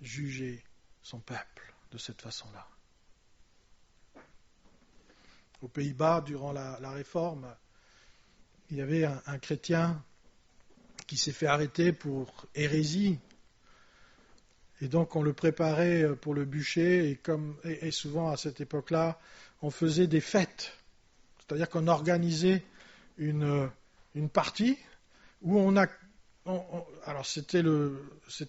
juger son peuple de cette façon-là? Aux Pays-Bas, durant la Réforme, il y avait un chrétien qui s'est fait arrêter pour hérésie. Et donc on le préparait pour le bûcher, et souvent à cette époque-là, on faisait des fêtes. C'est-à-dire qu'on organisait une partie où alors c'était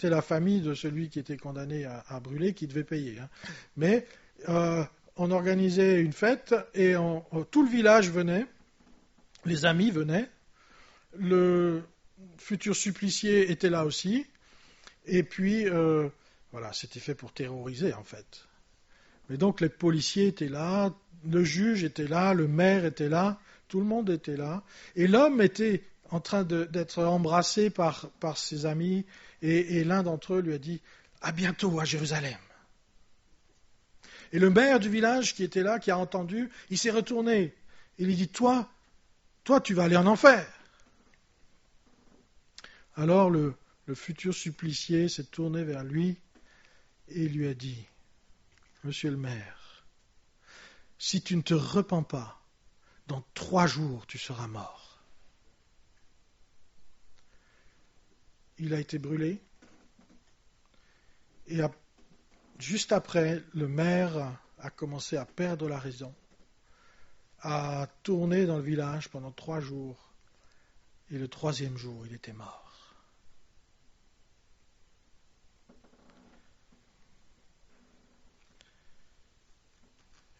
la famille de celui qui était condamné à brûler qui devait payer. Mais on organisait une fête et tout le village venait, les amis venaient, le futur supplicié était là aussi, et puis voilà, c'était fait pour terroriser en fait. Mais donc les policiers étaient là, le juge était là, le maire était là, tout le monde était là, et l'homme était en train d'être embrassé par ses amis, et l'un d'entre eux lui a dit « À bientôt à Jérusalem ». Et le maire du village qui était là, qui a entendu, il s'est retourné. Il lui dit, toi, tu vas aller en enfer. Alors le futur supplicié s'est tourné vers lui et lui a dit, Monsieur le maire, si tu ne te repens pas, dans 3 jours tu seras mort. Il a été brûlé et juste après, le maire a commencé à perdre la raison, a tourné dans le village pendant 3 jours, et le 3e jour, il était mort.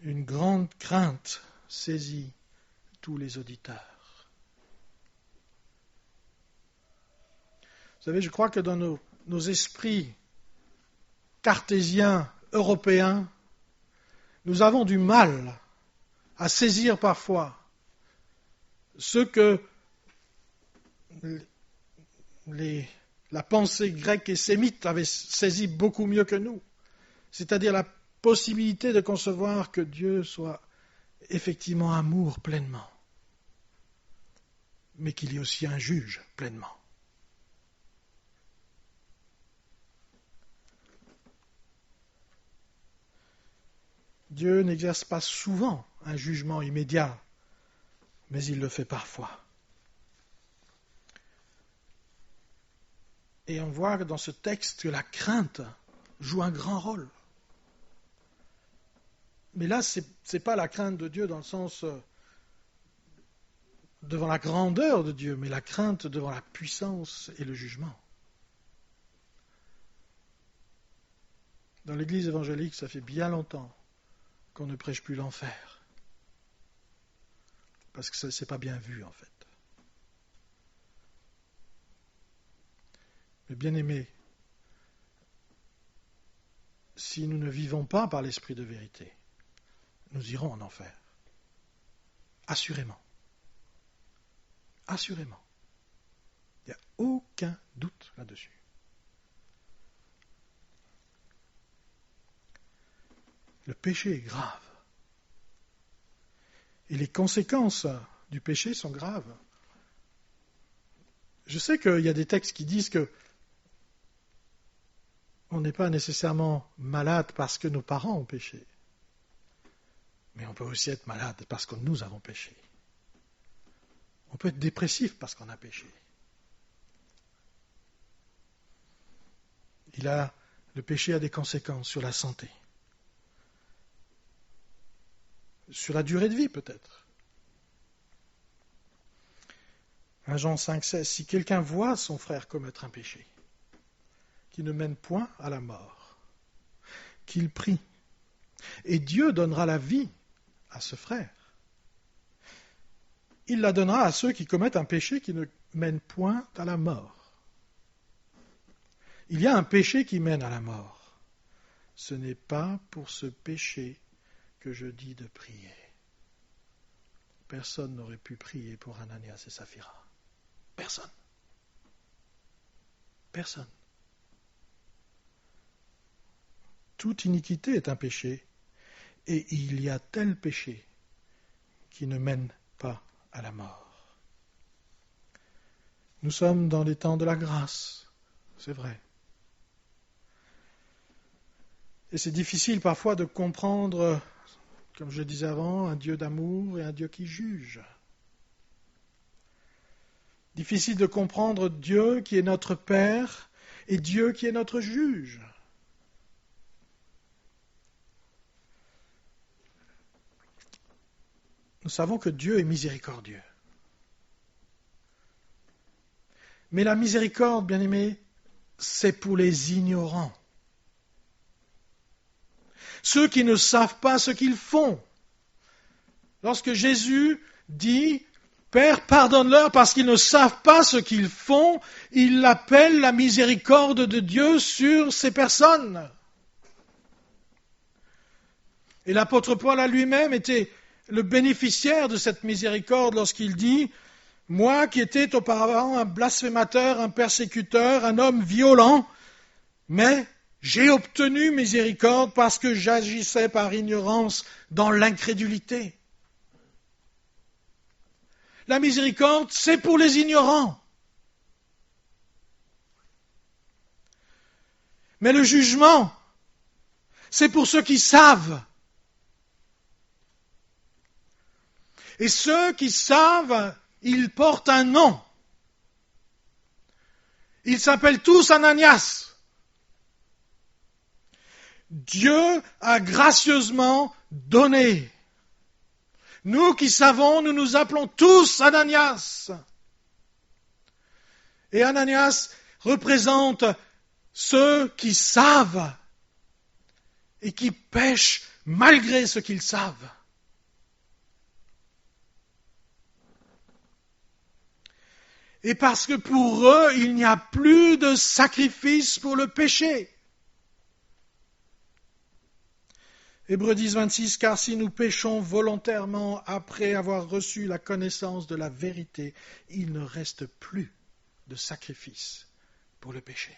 Une grande crainte saisit tous les auditeurs. Vous savez, je crois que dans nos esprits cartésiens, européens, nous avons du mal à saisir parfois ce que la pensée grecque et sémite avait saisi beaucoup mieux que nous, c'est-à-dire la possibilité de concevoir que Dieu soit effectivement amour pleinement, mais qu'il y ait aussi un juge pleinement. Dieu n'exerce pas souvent un jugement immédiat, mais il le fait parfois. Et on voit dans ce texte que la crainte joue un grand rôle. Mais là, ce n'est pas la crainte de Dieu dans le sens devant la grandeur de Dieu, mais la crainte devant la puissance et le jugement. Dans l'Église évangélique, ça fait bien longtemps qu'on ne prêche plus l'enfer. Parce que ça, c'est pas bien vu, en fait. Mais bien aimés, si nous ne vivons pas par l'esprit de vérité, nous irons en enfer. Assurément. Assurément. Il n'y a aucun doute là-dessus. Le péché est grave. Et les conséquences du péché sont graves. Je sais qu'il y a des textes qui disent que on n'est pas nécessairement malade parce que nos parents ont péché. Mais on peut aussi être malade parce que nous avons péché. On peut être dépressif parce qu'on a péché. Le péché a des conséquences sur la santé. Sur la durée de vie peut-être. 1 Jean 5,16, si quelqu'un voit son frère commettre un péché, qui ne mène point à la mort, qu'il prie, et Dieu donnera la vie à ce frère. Il la donnera à ceux qui commettent un péché qui ne mène point à la mort. Il y a un péché qui mène à la mort. Ce n'est pas pour ce péché que je dis de prier. Personne n'aurait pu prier pour Ananias et Saphira. Personne. Personne. Toute iniquité est un péché, et il y a tel péché qui ne mène pas à la mort. Nous sommes dans les temps de la grâce, c'est vrai. Et c'est difficile parfois de comprendre, comme je disais avant, un Dieu d'amour et un Dieu qui juge. Difficile de comprendre Dieu qui est notre Père et Dieu qui est notre juge. Nous savons que Dieu est miséricordieux. Mais la miséricorde, bien-aimés, c'est pour les ignorants. Ceux qui ne savent pas ce qu'ils font. Lorsque Jésus dit « Père, pardonne-leur parce qu'ils ne savent pas ce qu'ils font », il appelle la miséricorde de Dieu sur ces personnes. Et l'apôtre Paul à lui-même était le bénéficiaire de cette miséricorde lorsqu'il dit « Moi qui étais auparavant un blasphémateur, un persécuteur, un homme violent, mais j'ai obtenu miséricorde parce que j'agissais par ignorance dans l'incrédulité. » La miséricorde, c'est pour les ignorants. Mais le jugement, c'est pour ceux qui savent. Et ceux qui savent, ils portent un nom. Ils s'appellent tous Ananias. Dieu a gracieusement donné Nous qui savons, nous nous appelons tous Ananias. Et Ananias représente ceux qui savent et qui pêchent malgré ce qu'ils savent. Et parce que pour eux, il n'y a plus de sacrifice pour le péché. Hébreux 10, 26, car si nous péchons volontairement après avoir reçu la connaissance de la vérité, il ne reste plus de sacrifice pour le péché.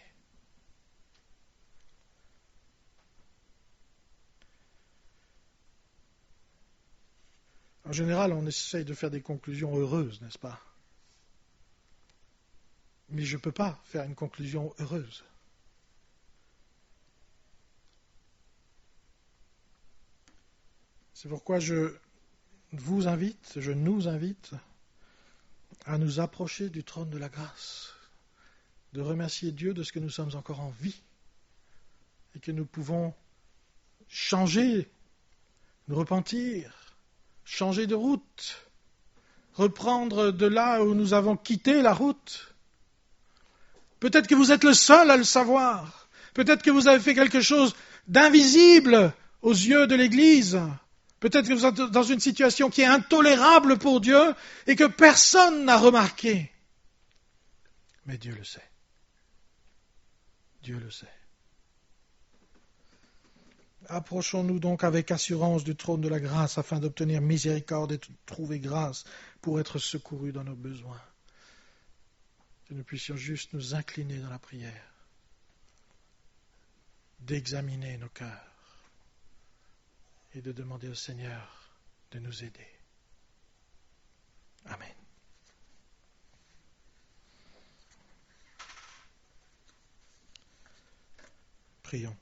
En général, on essaye de faire des conclusions heureuses, n'est-ce pas? Mais je ne peux pas faire une conclusion heureuse. C'est pourquoi je nous invite à nous approcher du trône de la grâce, de remercier Dieu de ce que nous sommes encore en vie et que nous pouvons changer, nous repentir, changer de route, reprendre de là où nous avons quitté la route. Peut-être que vous êtes le seul à le savoir. Peut-être que vous avez fait quelque chose d'invisible aux yeux de l'Église. Peut-être que vous êtes dans une situation qui est intolérable pour Dieu et que personne n'a remarqué. Mais Dieu le sait. Dieu le sait. Approchons-nous donc avec assurance du trône de la grâce afin d'obtenir miséricorde et de trouver grâce pour être secourus dans nos besoins. Que nous puissions juste nous incliner dans la prière, d'examiner nos cœurs et de demander au Seigneur de nous aider. Amen. Prions.